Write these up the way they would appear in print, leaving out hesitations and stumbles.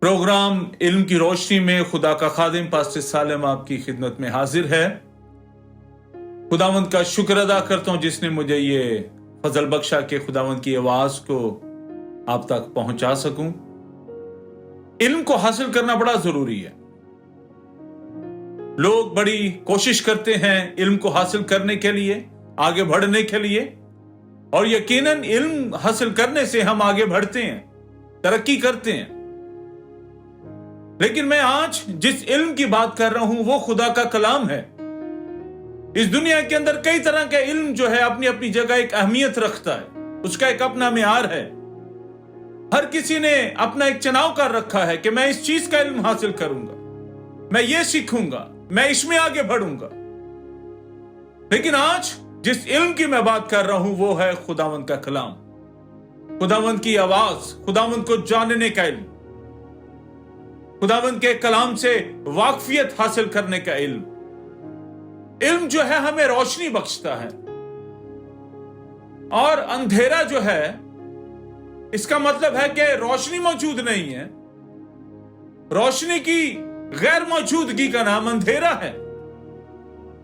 Programme इल्म की रोशनी में खुदा का खादिम पास्टर सालिम आपकी खिदमत में हाजिर है। खुदावंद का शुक्र अदा करता हूं जिसने मुझे ये फजल बख्शा के खुदावंद की आवाज को आप तक पहुंचा सकूं। इल्म को हासिल करना बड़ा जरूरी है। लोग बड़ी कोशिश करते हैं इल्म को हासिल करने के लिए, आगे बढ़ने के लिए, और यकीनन इल्म हासिल करने से हम आगे बढ़ते हैं, तरक्की करते हैं। लेकिन मैं आज जिस इल्म की बात कर रहा हूं वो खुदा का कलाम है। इस दुनिया के अंदर कई तरह का इल्म जो है अपनी अपनी जगह एक अहमियत रखता है, उसका एक अपना मियार है। हर किसी ने अपना एक चुनाव कर रखा है कि मैं इस चीज का इल्म हासिल करूंगा, मैं ये सीखूंगा, मैं इसमें आगे बढ़ूंगा। लेकिन आज जिस इल्म की मैं बात कर रहा हूं वो है खुदावंद का कलाम, खुदावंद की आवाज, खुदावंद को जानने का इल्म, खुदावंद के कलाम से वाकफियत हासिल करने का इल्म। इल्म जो है हमें रोशनी बख्शता है, और अंधेरा जो है इसका मतलब है कि रोशनी मौजूद नहीं है। रोशनी की गैर मौजूदगी का नाम अंधेरा है।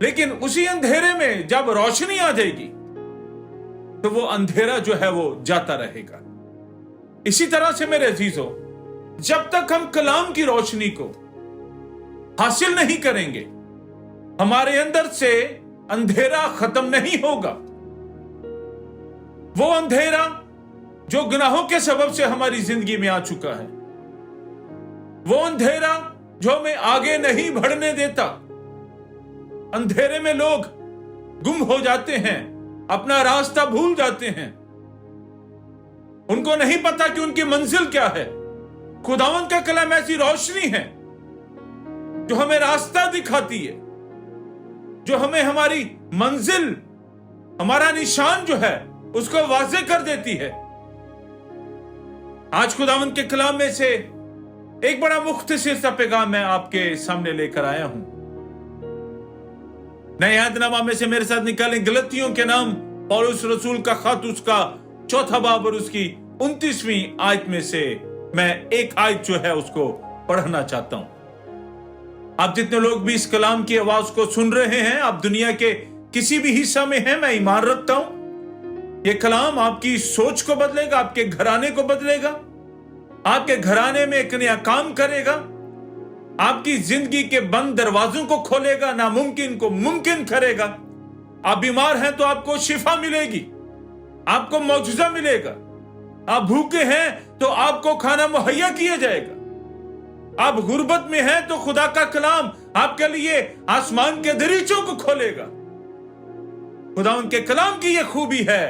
लेकिन उसी अंधेरे में जब रोशनी आ जाएगी तो वो अंधेरा जो है वो जाता रहेगा। इसी तरह से मेरे अजीजों, जब तक हम कलाम की रोशनी को हासिल नहीं करेंगे, हमारे अंदर से अंधेरा खत्म नहीं होगा। वो अंधेरा जो गुनाहों के सबब से हमारी जिंदगी में आ चुका है, वो अंधेरा जो हमें आगे नहीं बढ़ने देता। अंधेरे में लोग गुम हो जाते हैं, अपना रास्ता भूल जाते हैं, उनको नहीं पता कि उनकी मंजिल क्या है। खुदावंद का कलाम ऐसी रोशनी है जो हमें रास्ता दिखाती है, जो हमें हमारी मंजिल, हमारा निशान जो है उसको वाज़ेह कर देती है। आज खुदावंद के कलाम में से एक बड़ा मुख्तसर सा पैगाम मैं आपके सामने लेकर आया हूं। नए अहदनामा में से मेरे साथ निकालें गलतियों के नाम पौलुस रसूल का खत, उसका 4 बाब और उसकी 29वीं आयत में से मैं एक आयत जो है उसको पढ़ना चाहता हूं। आप जितने लोग भी इस कलाम की आवाज को सुन रहे हैं, आप दुनिया के किसी भी हिस्सा में हैं, मैं ईमान रखता हूं यह कलाम आपकी सोच को बदलेगा, आपके घराने को बदलेगा, आपके घराने में एक नया काम करेगा, आपकी जिंदगी के बंद दरवाजों को खोलेगा, नामुमकिन को मुमकिन करेगा। आप बीमार हैं तो आपको शिफा मिलेगी, आपको मौजूजा मिलेगा। आप भूखे हैं तो आपको खाना मुहैया किया जाएगा। आप गुर्बत में हैं तो खुदा का कलाम आपके लिए आसमान के दरीचों को खोलेगा। खुदा उनके कलाम की यह खूबी है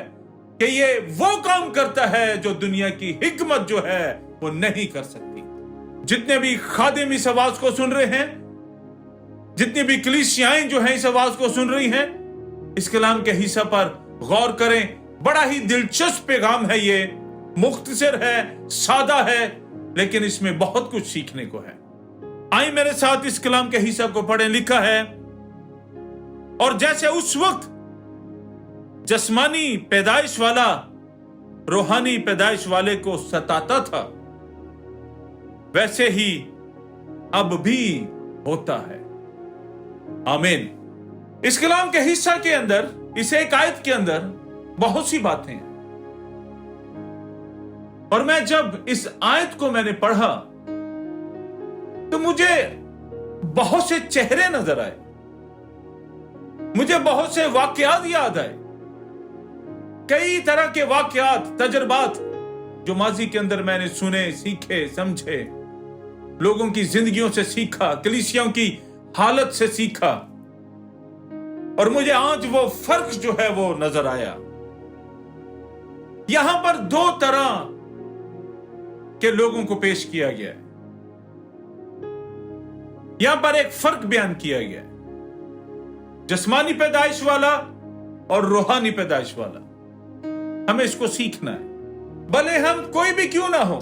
कि ये वो काम करता है जो दुनिया की हिकमत जो है वो नहीं कर सकती। जितने भी खादिम इस आवाज को सुन रहे हैं, जितनी भी कलीसियाएं जो हैं इस आवाज को सुन रही हैं, इस कलाम के हिस्सा पर गौर करें। बड़ा ही दिलचस्प पैगाम है, ये मुख्तसर है, सादा है, लेकिन इसमें बहुत कुछ सीखने को है। आइए मेरे साथ इस कलाम के हिस्सा को पढ़ें। लिखा है, और जैसे उस वक्त जिस्मानी पैदाइश वाला रूहानी पैदाइश वाले को सताता था, वैसे ही अब भी होता है। आमीन। इस कलाम के हिस्सा के अंदर, इस एक आयत के अंदर बहुत सी बातें हैं, और मैं जब इस आयत को मैंने पढ़ा तो मुझे बहुत से चेहरे नजर आए, मुझे बहुत से वाकयात याद आए, कई तरह के वाकयात, तजर्बात जो माजी के अंदर मैंने सुने, सीखे, समझे, लोगों की जिंदगियों से सीखा, कलीसियाओं की हालत से सीखा, और मुझे आज वो फर्क जो है वो नजर आया। यहां पर 2 तरह के लोगों को पेश किया गया है। यहां पर एक फर्क बयान किया गया है, जिस्मानी पैदाइश वाला और रूहानी पैदाइश वाला। हमें इसको सीखना है। भले हम कोई भी क्यों ना हो,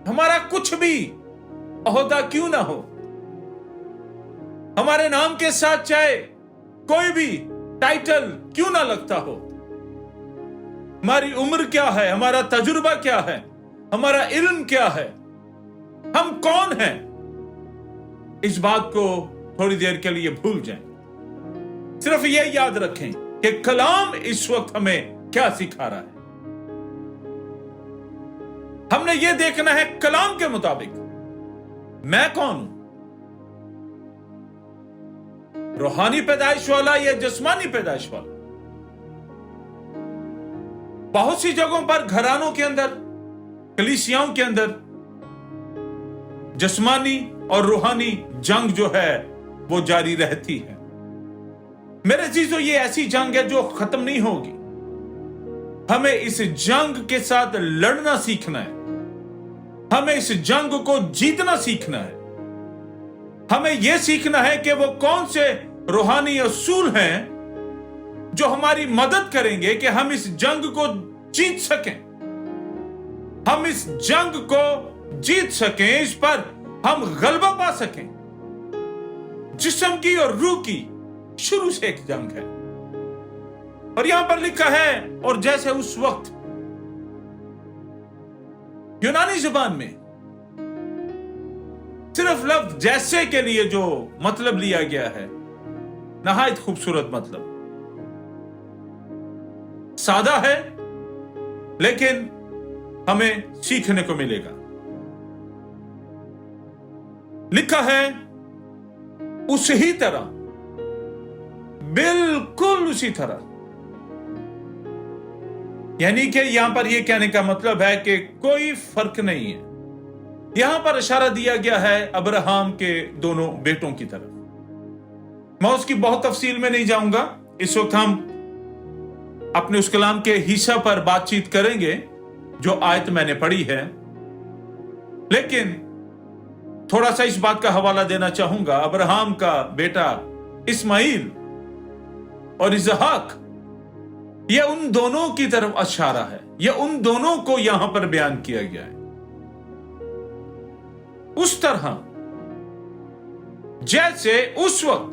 हमारा कुछ भी ओहदा क्यों ना हो, हमारे नाम के साथ चाहे कोई भी टाइटल क्यों ना लगता हो, हमारी उम्र क्या है, हमारा तजुर्बा क्या है, हमारा इल्म क्या है, हम कौन हैं, इस बात को थोड़ी देर के लिए भूल जाएं। सिर्फ ये याद रखें कि कलाम इस वक्त हमें क्या सिखा रहा है। हमने ये देखना है कलाम के मुताबिक मैं कौन हूं, रूहानी पैदाइश वाला या जिस्मानी पैदाइश वाला। बहुत सी जगहों पर घरानों के अंदर, कलीसियाओं के अंदर जिस्मानी और रूहानी जंग जो है वो जारी रहती है। मेरे अजीजों, ये ऐसी जंग है जो खत्म नहीं होगी। हमें इस जंग के साथ लड़ना सीखना है, हमें इस जंग को जीतना सीखना है। हमें यह सीखना है कि वो कौन से रूहानी असूल हैं जो हमारी मदद करेंगे कि हम इस जंग को जीत सकें, हम इस जंग को जीत सकें, इस पर हम गलबा पा सकें। जिस्म की और रूह की शुरू से एक जंग है, और यहां पर लिखा है, और जैसे उस वक्त यूनानी जुबान में सिर्फ लफ्ज जैसे के लिए जो मतलब लिया गया है, नहायत खूबसूरत मतलब, सादा है लेकिन हमें सीखने को मिलेगा। लिखा है उसी ही तरह, बिल्कुल उसी तरह। यानी कि यहां पर यह कहने का मतलब है कि कोई फर्क नहीं है। यहां पर इशारा दिया गया है अब्राहम के दोनों बेटों की तरफ। मैं उसकी बहुत तफसील में नहीं जाऊंगा, इस वक्त हम अपने उस कलाम के हिस्सा पर बातचीत करेंगे जो आयत मैंने पढ़ी है। लेकिन थोड़ा सा इस बात का हवाला देना चाहूंगा। अब्राहम का बेटा इस्माइल और इसहाक, यह उन दोनों की तरफ इशारा है, यह उन दोनों को यहां पर बयान किया गया है। उस तरह जैसे उस वक्त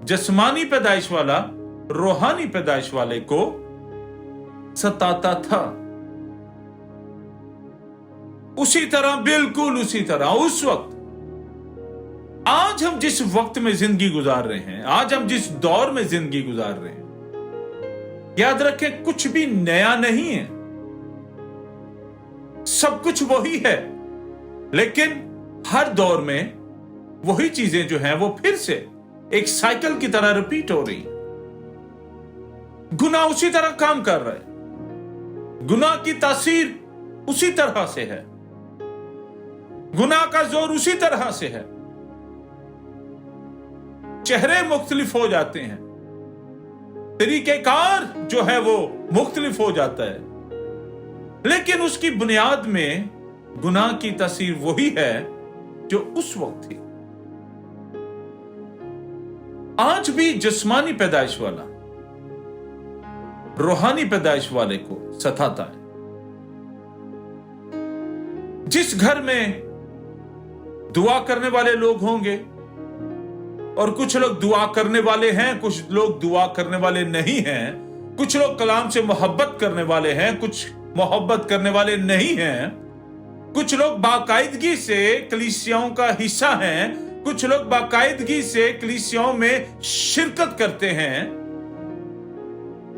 जिस्मानी पैदाइश वाला रूहानी पैदाइश वाले को सताता था, उसी तरह, बिल्कुल उसी तरह उस वक्त, आज हम जिस वक्त में जिंदगी गुजार रहे हैं, आज हम जिस दौर में जिंदगी गुजार रहे हैं, याद रखें कुछ भी नया नहीं है, सब कुछ वही है। लेकिन हर दौर में वही चीजें जो हैं वो फिर से एक साइकिल की तरह रिपीट हो रही। गुनाह उसी तरह काम कर रहा है, गुनाह की तासीर उसी तरह से है, गुनाह का जोर उसी तरह से है। चेहरे मुख्तलिफ हो जाते हैं, तरीकेकार जो है वो मुख्तलिफ हो जाता है, लेकिन उसकी बुनियाद में गुनाह की तासीर वही है जो उस वक्त थी। आज भी जिस्मानी पैदाइश वाला रूहानी पैदाइश वाले को सताता है। जिस घर में दुआ करने वाले लोग होंगे, और कुछ लोग दुआ करने वाले हैं, कुछ लोग दुआ करने वाले नहीं हैं, कुछ लोग कलाम से मोहब्बत करने वाले हैं, कुछ मोहब्बत करने वाले नहीं हैं, कुछ लोग बाकायदगी से कलीसियाओं का हिस्सा हैं, कुछ लोग बाकायदगी से कलीसियाओं में शिरकत करते हैं,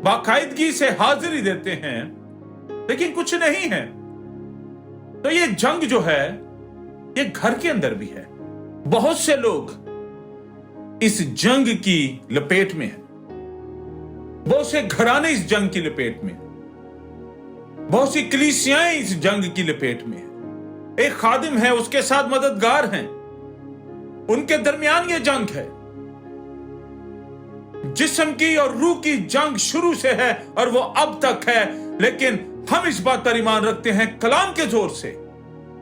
बाकायदगी से हाजिरी देते हैं, लेकिन कुछ नहीं है। तो ये जंग जो है ये घर के अंदर भी है। बहुत से लोग इस जंग की लपेट में हैं, बहुत से घराने इस जंग की लपेट में, बहुत सी कलीसियाएं इस जंग की लपेट में हैं। एक खादिम है, उसके साथ मददगार हैं, उनके दरमियान ये जंग है। जिस्म की और रूह की जंग शुरू से है और वो अब तक है। लेकिन हम इस बात पर ईमान रखते हैं कलाम के जोर से,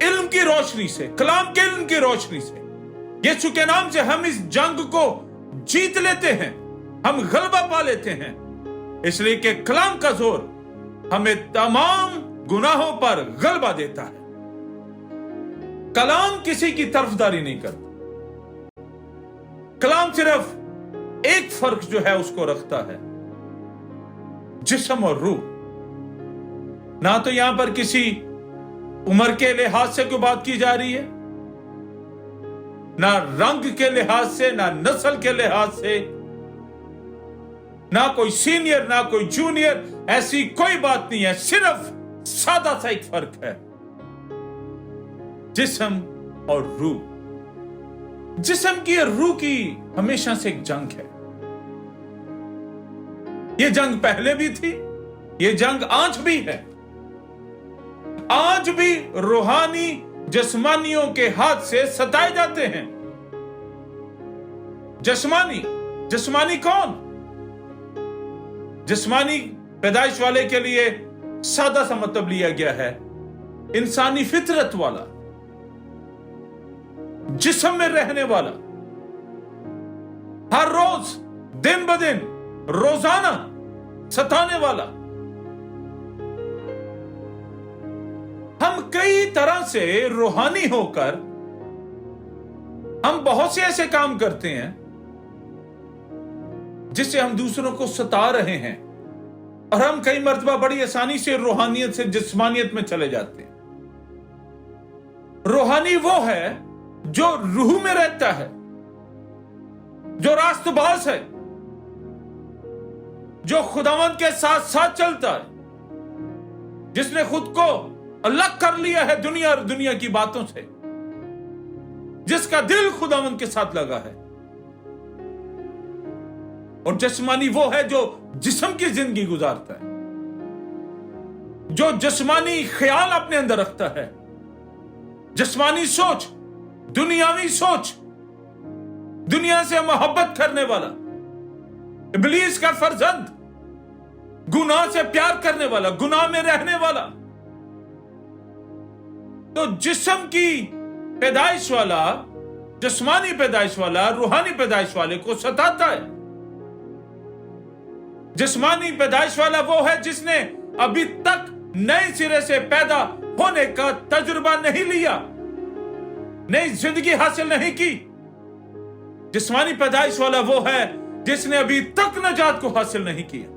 इल्म की रोशनी से, कलाम के इल्म की रोशनी से, यीशु के नाम से हम इस जंग को जीत लेते हैं, हम गलबा पा लेते हैं। इसलिए कि कलाम का जोर हमें तमाम गुनाहों पर गलबा देता है। कलाम किसी की तरफदारी नहीं करता, कलाम सिर्फ एक फर्क जो है उसको रखता है, जिस्म और रूह। ना तो यहां पर किसी उम्र के लिहाज से क्यों बात की जा रही है, ना रंग के लिहाज से, ना नस्ल के लिहाज से, ना कोई सीनियर ना कोई जूनियर, ऐसी कोई बात नहीं है। सिर्फ सादा सा एक फर्क है, जिस्म और रूह। जिस्म की और रूह की हमेशा से एक जंग है। ये जंग पहले भी थी, ये जंग आज भी है। आज भी रूहानी जिस्मानियों के हाथ से सताए जाते हैं। जिस्मानी कौन? जिस्मानी पैदाइश वाले के लिए सादा सा मतलब लिया गया है, इंसानी फितरत वाला, जिस्म में रहने वाला, हर रोज दिन ब दिन रोजाना सताने वाला। हम कई तरह से रूहानी होकर हम बहुत से ऐसे काम करते हैं जिससे हम दूसरों को सता रहे हैं, और हम कई मर्तबा बड़ी आसानी से रूहानियत से जिस्मानियत में चले जाते हैं। रूहानी वो है जो रूह में रहता है, जो रास्तबाज है, जो खुदावंद के साथ साथ चलता है, जिसने खुद को अलग कर लिया है दुनिया और दुनिया की बातों से, जिसका दिल खुदावंद के साथ लगा है। और जिस्मानी वो है जो जिस्म की जिंदगी गुजारता है, जो जिस्मानी ख्याल अपने अंदर रखता है, जिस्मानी सोच, दुनियावी सोच, दुनिया से मोहब्बत करने वाला, इब्लीस का फर्जंद, गुनाह से प्यार करने वाला, गुनाह में रहने वाला। तो जिस्म की पैदाइश वाला, जिस्मानी पैदाइश वाला रूहानी पैदाइश वाले को सताता है। जिस्मानी पैदाइश वाला वो है जिसने अभी तक नए सिरे से पैदा होने का तजुर्बा नहीं लिया, नई जिंदगी हासिल नहीं की। जिस्मानी पैदाइश वाला वो है जिसने अभी तक नजात को हासिल नहीं किया,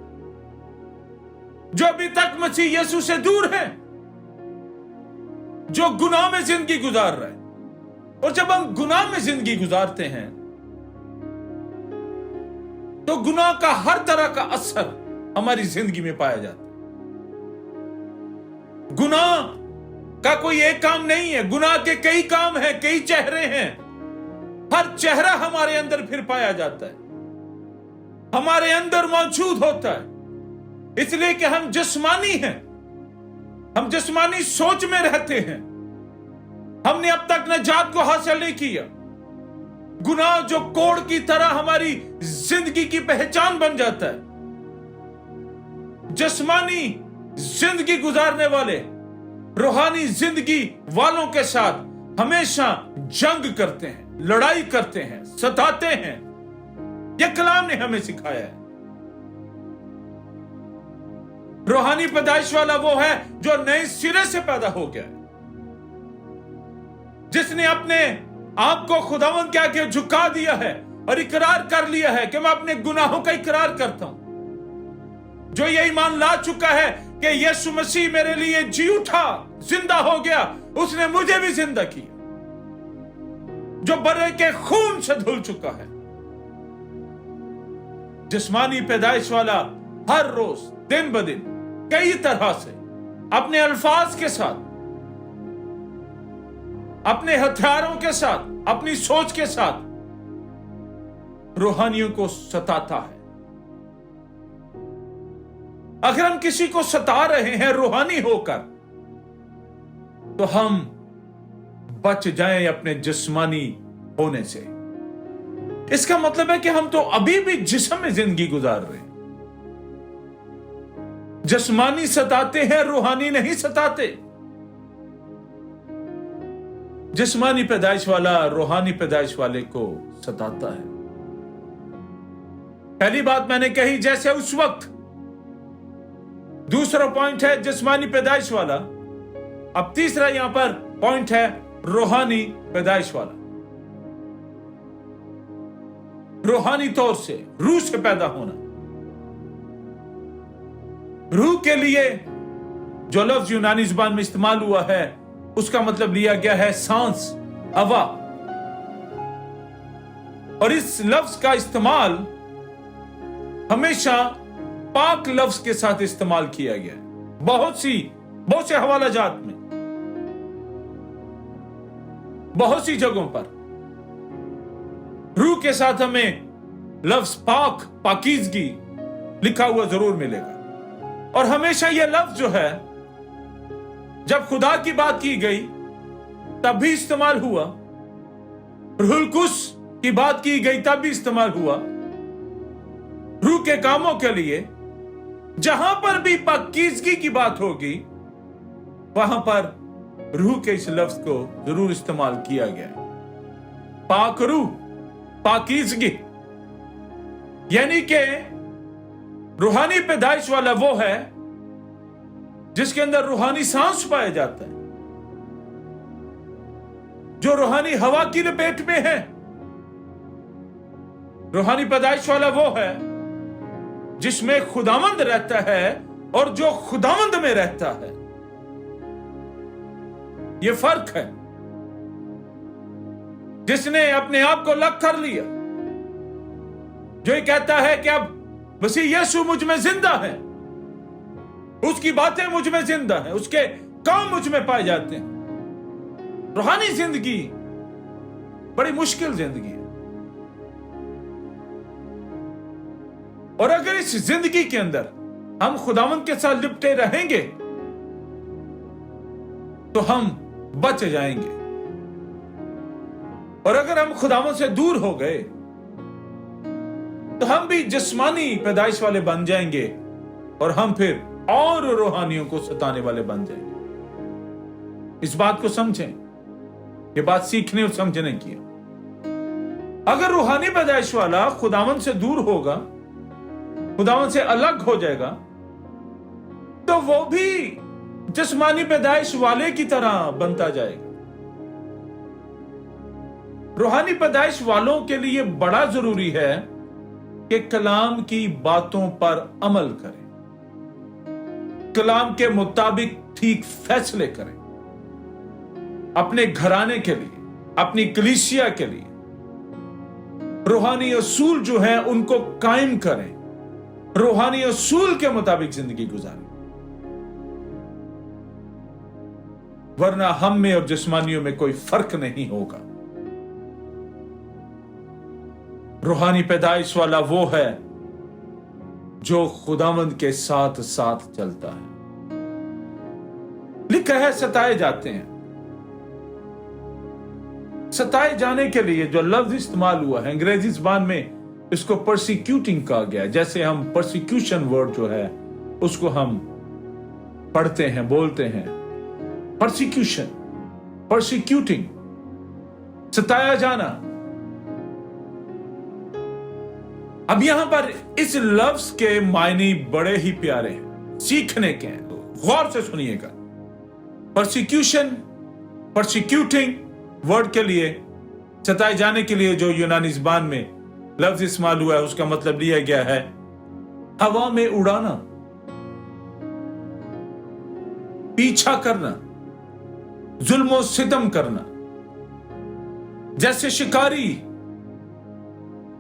जो अभी तक मसीह यीशु से दूर है, जो गुनाह में जिंदगी गुजार रहा है। और जब हम गुनाह में जिंदगी गुजारते हैं तो गुनाह का हर तरह का असर हमारी जिंदगी में पाया जाता है। गुनाह का कोई एक काम नहीं है, गुनाह के कई काम हैं, कई चेहरे हैं। हर चेहरा हमारे अंदर फिर पाया जाता है, हमारे अंदर मौजूद होता है, इसलिए कि हम जिस्मानी हैं, हम जिस्मानी सोच में रहते हैं। हमने अब तक नजात को हासिल नहीं किया। गुनाह जो कोड़ की तरह हमारी जिंदगी की पहचान बन जाता है। जिस्मानी जिंदगी गुजारने वाले रूहानी जिंदगी वालों के साथ हमेशा जंग करते हैं, लड़ाई करते हैं, सताते हैं। यह कलाम ने हमें सिखाया है। रूहानी पैदाइश वाला वो है जो नए सिरे से पैदा हो गया है, जिसने अपने आप को खुदावंद के आगे झुका दिया है और इकरार कर लिया है कि मैं अपने गुनाहों का इकरार करता हूं। जो ये ईमान ला चुका है कि यीशु मसीह मेरे लिए जी उठा, जिंदा हो गया, उसने मुझे भी जिंदा किया। जो बर्रे के खून से धुल चुका है। जिस्मानी पैदाइश वाला हर रोज दिन ब दिन कई तरह से अपने अल्फाज के साथ, अपने हथियारों के साथ, अपनी सोच के साथ रूहानियों को सताता है। अगर हम किसी को सता रहे हैं रूहानी होकर, तो हम बच जाएं अपने जिस्मानी होने से। इसका मतलब है कि हम तो अभी भी जिस्म में जिंदगी गुजार रहे हैं। जिस्मानी सताते हैं, रूहानी नहीं सताते। जिस्मानी पैदाइश वाला रूहानी पैदाइश वाले को सताता है। पहली बात मैंने कही जैसे उस वक्त। दूसरा पॉइंट है जिस्मानी पैदाइश वाला। अब तीसरा यहां पर पॉइंट है रूहानी पैदाइश वाला। रूहानी तौर से, रूह से पैदा होना। रूह के लिए जो लफ्ज यूनानी जुबान में इस्तेमाल हुआ है उसका मतलब लिया गया है सांस, हवा। और इस लफ्ज का इस्तेमाल हमेशा पाक लफ्ज के साथ इस्तेमाल किया गया है। बहुत से हवाला जात में, बहुत सी जगहों पर रूह के साथ हमें लफ्ज पाक, पाकीज़गी लिखा हुआ जरूर मिलेगा। और हमेशा यह लफ्ज जो है, जब खुदा की बात की गई तब भी इस्तेमाल हुआ, रूहुल कुद्स की बात की गई तब भी इस्तेमाल हुआ। रूह के कामों के लिए जहां पर भी पाकीज़गी की बात होगी, वहां पर रूह के इस लफ्ज को जरूर इस्तेमाल किया गया। पाक रूह, पाकीज़गी, यानी कि रूहानी पैदाइश वाला वो है जिसके अंदर रूहानी सांस पाया जाता है, जो रूहानी हवा की लपेट में है। रूहानी पैदाइश वाला वो है जिसमें खुदावंद रहता है और जो खुदावंद में रहता है। यह फर्क है। जिसने अपने आप को अलग कर लिया, जो ये कहता है कि अब मसीह यीशु मुझ में जिंदा है, उसकी बातें मुझ में जिंदा है, उसके काम मुझ में पाए जाते हैं। रूहानी जिंदगी बड़ी मुश्किल जिंदगी है। और अगर इस जिंदगी के अंदर हम खुदावंद के साथ लिपटे रहेंगे तो हम बच जाएंगे। और अगर हम खुदावंद से दूर हो गए तो हम भी जिस्मानी पैदाइश वाले बन जाएंगे और हम फिर और रूहानियों को सताने वाले बन जाएंगे। इस बात को समझें, ये बात सीखने और समझने की। अगर रूहानी पैदाइश वाला खुदावंद से दूर होगा, खुदावंद से अलग हो जाएगा, तो वो भी जिस्मानी पैदाइश वाले की तरह बनता जाएगा। रूहानी पैदाइश वालों के लिए बड़ा जरूरी है कि कलाम की बातों पर अमल करें, कलाम के मुताबिक ठीक फैसले करें, अपने घराने के लिए, अपनी कलीसिया के लिए रूहानी असूल जो है उनको कायम करें, रूहानी असूल के मुताबिक जिंदगी गुजारें। वरना हम में और जिस्मानियों में कोई फर्क नहीं होगा। रूहानी पैदाइश वाला वो है जो खुदावंद के साथ साथ चलता है। लिखा है सताए जाते हैं। सताए जाने के लिए जो लफ्ज इस्तेमाल हुआ है, अंग्रेजी ज़बान में इसको परसिक्यूटिंग कहा गया है। जैसे हम परसिक्यूशन वर्ड जो है उसको हम पढ़ते हैं, बोलते हैं, परसिक्यूशन, परसिक्यूटिंग, सताया जाना। अब यहां पर इस लफ्ज के मायने बड़े ही प्यारे हैं, सीखने के हैं, गौर से सुनिएगा। परसिक्यूशन, परसिक्यूटिंग वर्ड के लिए, सताए जाने के लिए जो यूनानी ज़बान में लफ्ज इस्तेमाल हुआ है, उसका मतलब लिया गया है हवा में उड़ाना, पीछा करना, जुल्म सितम करना। जैसे शिकारी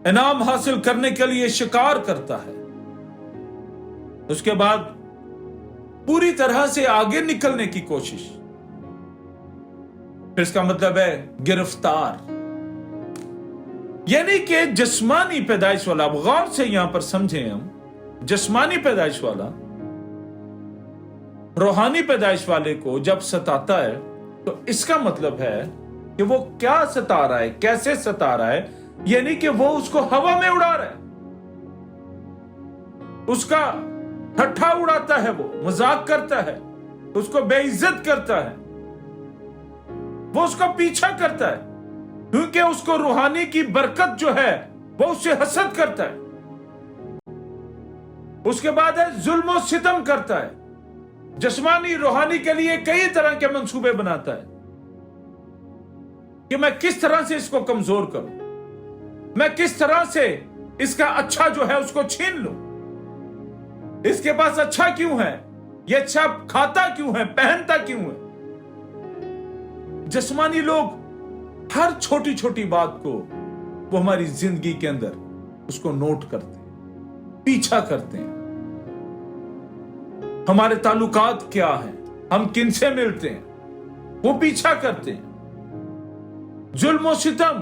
इनाम हासिल करने के लिए शिकार करता है, उसके बाद पूरी तरह से आगे निकलने की कोशिश, फिर इसका मतलब है गिरफ्तार। यानी कि जिस्मानी पैदाइश वाला, अब गौर से यहां पर समझें हम, जिस्मानी पैदाइश वाला रूहानी पैदाइश वाले को जब सताता है तो इसका मतलब है कि वो क्या सता रहा है, कैसे सता रहा है। यानी कि वो उसको हवा में उड़ा रहा है, उसका ठट्ठा उड़ाता है, वो मजाक करता है, उसको बेइज्जत करता है, वो उसका पीछा करता है, क्योंकि उसको रूहानी की बरकत जो है वो उससे हसद करता है। उसके बाद है जुल्म और सितम करता है, जिस्मानी रूहानी के लिए कई तरह के मंसूबे बनाता है कि मैं किस तरह से इसको कमजोर करूं, मैं किस तरह से इसका अच्छा जो है उसको छीन लूं, इसके पास अच्छा क्यों है, ये अच्छा खाता क्यों है, पहनता क्यों है। जिस्मानी लोग हर छोटी छोटी बात को वो हमारी जिंदगी के अंदर उसको नोट करते हैं, पीछा करते हैं। हमारे ताल्लुकात क्या हैं, हम किनसे मिलते हैं, वो पीछा करते हैं। जुल्म और सितम,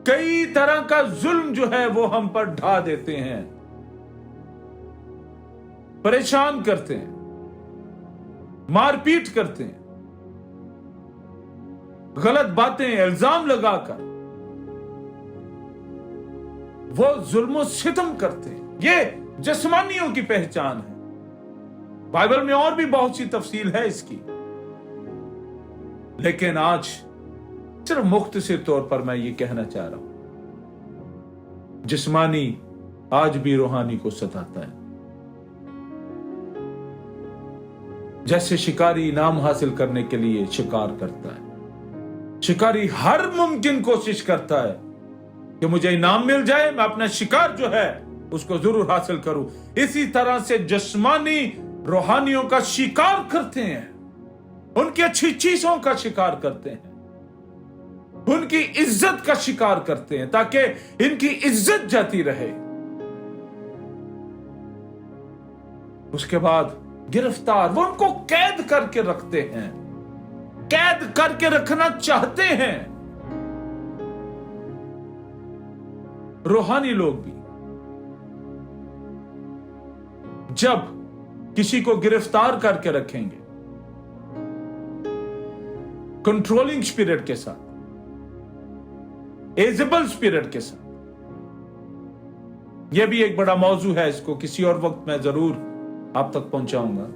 कई तरह का जुल्म जो है वो हम पर ढा देते हैं, परेशान करते हैं, मारपीट करते हैं, गलत बातें इल्जाम लगाकर वो जुल्म और सितम करते हैं। ये जिस्मानियों की पहचान है। बाइबल में और भी बहुत सी तफसील है इसकी, लेकिन आज सिर्फ मुख्तसर तौर पर मैं ये कहना चाह रहा हूं, जिस्मानी आज भी रूहानी को सताता है। जैसे शिकारी इनाम हासिल करने के लिए शिकार करता है, शिकारी हर मुमकिन कोशिश करता है कि मुझे इनाम मिल जाए, मैं अपना शिकार जो है उसको जरूर हासिल करूं। इसी तरह से जिस्मानी रूहानियों का शिकार करते हैं, उनकी अच्छी चीजों का शिकार करते हैं, उनकी इज्जत का शिकार करते हैं ताकि इनकी इज्जत जाती रहे। उसके बाद गिरफ्तार, वो उनको कैद करके रखते हैं, कैद करके रखना चाहते हैं। रूहानी लोग भी जब किसी को गिरफ्तार करके रखेंगे कंट्रोलिंग स्पिरिट के साथ, एजेबल स्पिरिट के साथ, यह भी एक बड़ा मौजू है, इसको किसी और वक्त मैं जरूर आप तक पहुंचाऊंगा।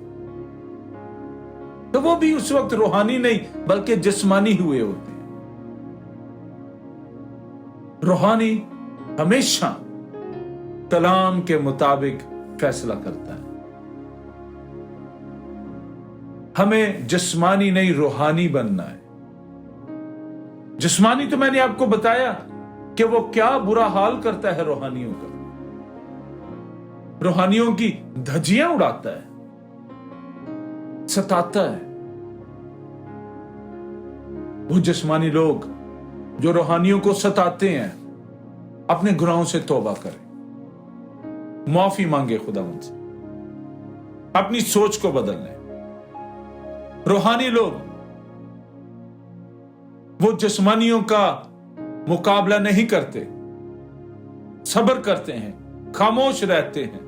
तो वो भी उस वक्त रूहानी नहीं बल्कि जिस्मानी हुए होते हैं। रूहानी हमेशा कलाम के मुताबिक फैसला करता है। हमें जिस्मानी नहीं रूहानी बनना है। जिस्मानी तो मैंने आपको बताया कि वो क्या बुरा हाल करता है रूहानियों का, रूहानियों की धज्जियां उड़ाता है, सताता है। वो जिस्मानी लोग जो रूहानियों को सताते हैं, अपने गुनाहों से तौबा करें, माफी मांगे खुदावंद से, अपनी सोच को बदल लें। रूहानी लोग वो जिस्मानियों का मुकाबला नहीं करते, सब्र करते हैं, खामोश रहते हैं,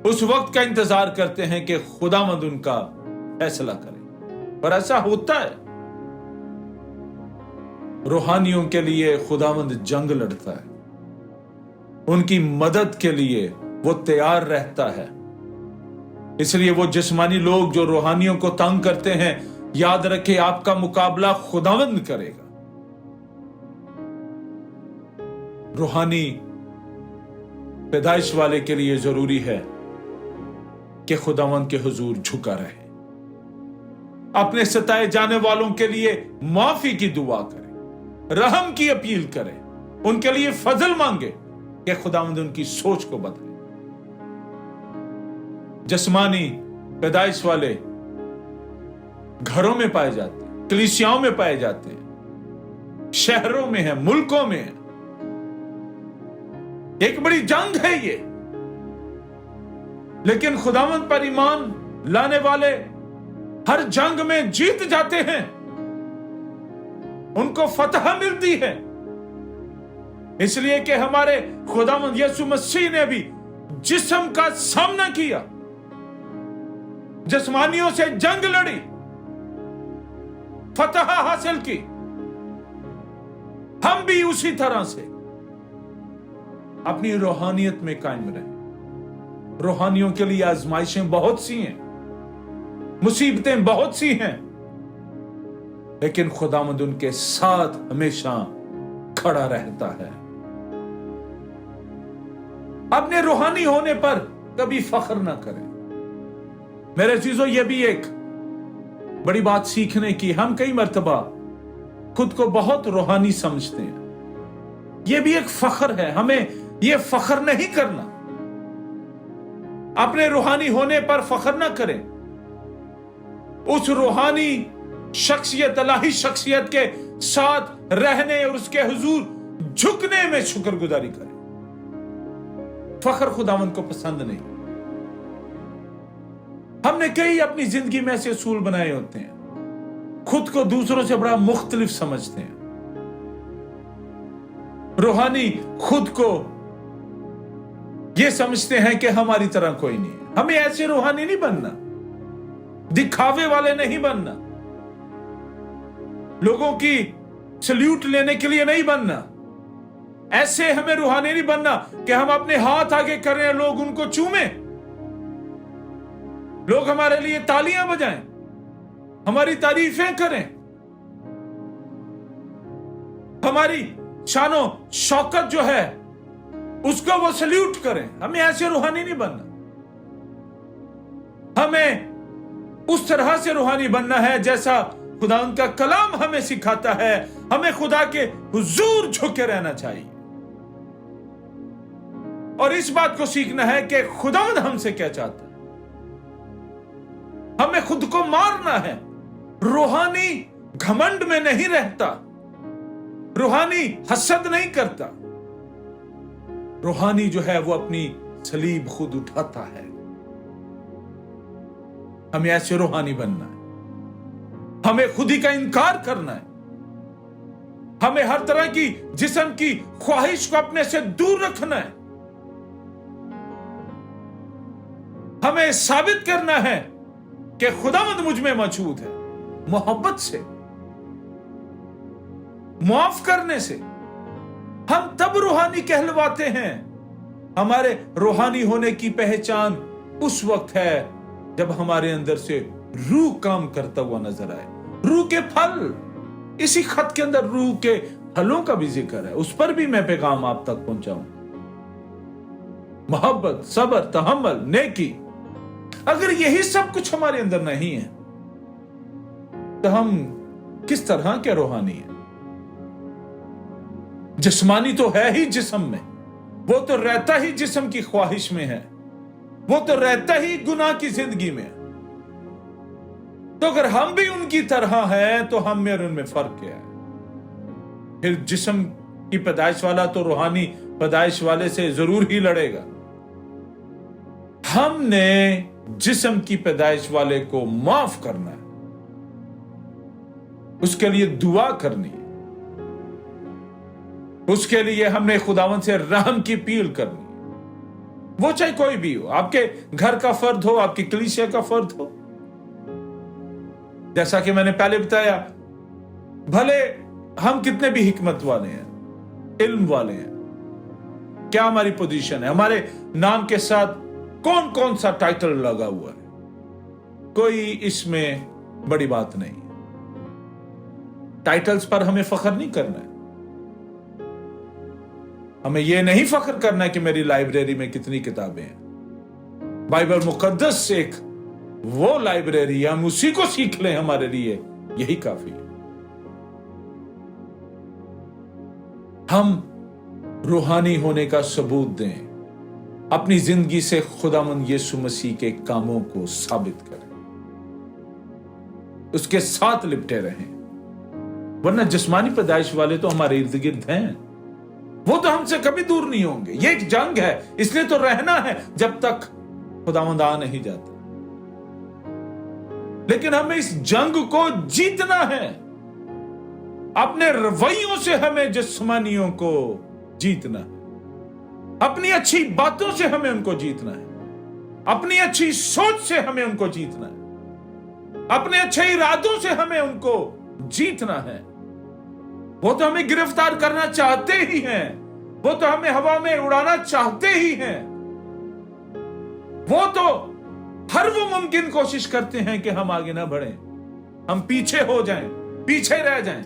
उस वक्त का इंतजार करते हैं कि खुदावंद उनका फैसला करे। पर ऐसा होता है, रूहानियों के लिए खुदावंद जंग लड़ता है, उनकी मदद के लिए वो तैयार रहता है। इसलिए वो जिस्मानी लोग जो रूहानियों को तंग करते हैं, याद रखें आपका मुकाबला खुदावंद करेगा। रूहानी पैदाइश वाले के लिए जरूरी है कि खुदावंद के हुजूर झुका रहे, अपने सताए जाने वालों के लिए माफी की दुआ करे, रहम की अपील करे, उनके लिए फजल मांगे कि खुदावंद उनकी सोच को बदले। जिस्मानी पैदाइश वाले घरों में पाए जाते हैं, कलीसियाओं में पाए जाते हैं, शहरों में है, मुल्कों में है। एक बड़ी जंग है ये, लेकिन खुदावंद पर ईमान लाने वाले हर जंग में जीत जाते हैं, उनको फतह मिलती है। इसलिए कि हमारे खुदावंद यीशु मसीह ने भी जिस्म का सामना किया, जिस्मानियों से जंग लड़ी, फतह हासिल की। हम भी उसी तरह से अपनी रूहानियत में कायम रहें। रूहानियों के लिए आजमाइशें बहुत सी हैं, मुसीबतें बहुत सी हैं, लेकिन खुदावंद उनके साथ हमेशा खड़ा रहता है। अपने रूहानी होने पर कभी फख्र ना करें। मेरे चीजों, यह भी एक बड़ी बात सीखने की। हम कई मर्तबा खुद को बहुत रूहानी समझते हैं, यह भी एक फख्र है। हमें यह फख्र नहीं करना, अपने रूहानी होने पर फख्र ना करें। उस रूहानी शख्सियत, इलाही शख्सियत के साथ रहने और उसके हुजूर झुकने में शुक्रगुजारी करें। फख्र खुदावंद को पसंद नहीं। हमने कई अपनी जिंदगी में ऐसे असूल बनाए होते हैं, खुद को दूसरों से बड़ा मुख्तलिफ समझते हैं। रूहानी खुद को ये समझते हैं कि हमारी तरह कोई नहीं है। हमें ऐसे रूहानी नहीं बनना, दिखावे वाले नहीं बनना, लोगों की सल्यूट लेने के लिए नहीं बनना। ऐसे हमें रूहानी नहीं बनना कि हम अपने हाथ आगे करें, लोग उनको चूमें, लोग हमारे लिए तालियां बजाएं, हमारी तारीफें करें, हमारी शानो शौकत जो है उसको वो सल्यूट करें। हमें ऐसे रूहानी नहीं बनना। हमें उस तरह से रूहानी बनना है जैसा खुदा उनका कलाम हमें सिखाता है। हमें खुदा के हुजूर झुके रहना चाहिए और इस बात को सीखना है कि खुदावंद हमसे क्या चाहता है। हमें खुद को मारना है। रूहानी घमंड में नहीं रहता, रूहानी हसद नहीं करता। रूहानी जो है वो अपनी सलीब खुद उठाता है। हमें ऐसे रूहानी बनना है। हमें खुद ही का इनकार करना है। हमें हर तरह की जिस्म की ख्वाहिश को अपने से दूर रखना है। हमें साबित करना है कि खुदावंद मुझ में मौजूद है। मोहब्बत से, माफ करने से हम तब रूहानी कहलवाते हैं। हमारे रूहानी होने की पहचान उस वक्त है जब हमारे अंदर से रूह काम करता हुआ नजर आए। रूह के फल, इसी खत के अंदर रूह के फलों का भी जिक्र है। उस पर भी मैं पैगाम आप तक पहुंचाऊं। मोहब्बत, सब्र, तहम्मुल, नेकी। अगर यही सब कुछ हमारे अंदर नहीं है तो हम किस तरह के रूहानी हैं? जिस्मानी तो है ही जिस्म में, वो तो रहता ही जिस्म की ख्वाहिश में है, वो तो रहता ही गुनाह की जिंदगी में। तो अगर हम भी उनकी तरह हैं तो हम में और उनमें फर्क क्या है? फिर जिस्म की पैदाइश वाला तो रूहानी पैदाइश वाले से जरूर ही लड़ेगा। हमने जिस्म की पैदाइश वाले को माफ करना है, उसके लिए दुआ करनी है, उसके लिए हमने खुदावंद से रहम की अपील करनी है। वो चाहे कोई भी हो, आपके घर का फर्द हो, आपकी कलीसिया का फर्द हो। जैसा कि मैंने पहले बताया, भले हम कितने भी हिकमत वाले हैं, इल्म वाले हैं, क्या हमारी पोजीशन है, हमारे नाम के साथ कौन कौन सा टाइटल लगा हुआ है, कोई इसमें बड़ी बात नहीं है। टाइटल्स पर हमें फख्र नहीं करना है। हमें यह नहीं फख्र करना है कि मेरी लाइब्रेरी में कितनी किताबें हैं। बाइबल मुकद्दस एक वो लाइब्रेरी, हम उसी को सीख लें, हमारे लिए यही काफी है। हम रूहानी होने का सबूत दें, अपनी जिंदगी से खुदावंद यीशु मसीह के कामों को साबित करें, उसके साथ लिपटे रहें। वरना जिस्मानी पैदाइश वाले तो हमारे इर्द गिर्द हैं, वो तो हमसे कभी दूर नहीं होंगे। ये एक जंग है, इसलिए तो रहना है जब तक खुदावंद आ नहीं जाता। लेकिन हमें इस जंग को जीतना है। अपने रवैयों से हमें जिस्मानियों को जीतना है, अपनी अच्छी बातों से हमें उनको जीतना है, अपनी अच्छी सोच से हमें उनको जीतना है, अपने अच्छे इरादों से हमें उनको जीतना है। वो तो हमें गिरफ्तार करना चाहते ही हैं, वो तो हमें हवा में उड़ाना चाहते ही हैं, वो तो हर वो मुमकिन कोशिश करते हैं कि हम आगे ना बढ़ें, हम पीछे हो जाएं, पीछे रह जाएं।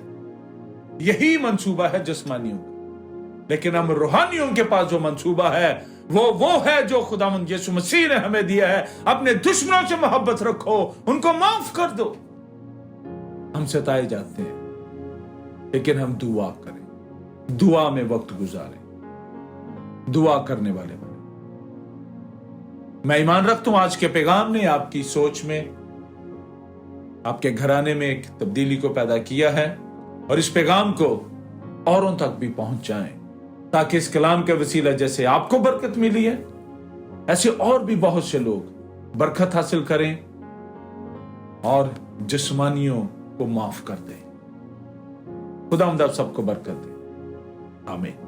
यही मंसूबा है जिस्मानियों का। लेकिन हम रूहानियों के पास जो मंसूबा है वो है जो खुदावंद यीशु मसीह ने हमें दिया है। अपने दुश्मनों से मोहब्बत रखो, उनको माफ कर दो। हम सताए जाते हैं लेकिन हम दुआ करें, दुआ में वक्त गुजारें, दुआ करने वाले बने। मैं ईमान रखता हूं आज के पैगाम ने आपकी सोच में آپ کے گھرانے میں ایک تبدیلی کو پیدا کیا ہے اور اس پیغام کو اوروں تک بھی پہنچائیں تاکہ اس کلام کے وسیلہ جیسے آپ کو برکت ملی ہے ایسے اور بھی بہت سے لوگ برکت حاصل کریں اور جسمانیوں کو معاف کر دیں. خدا آپ سب کو برکت دے. آمین.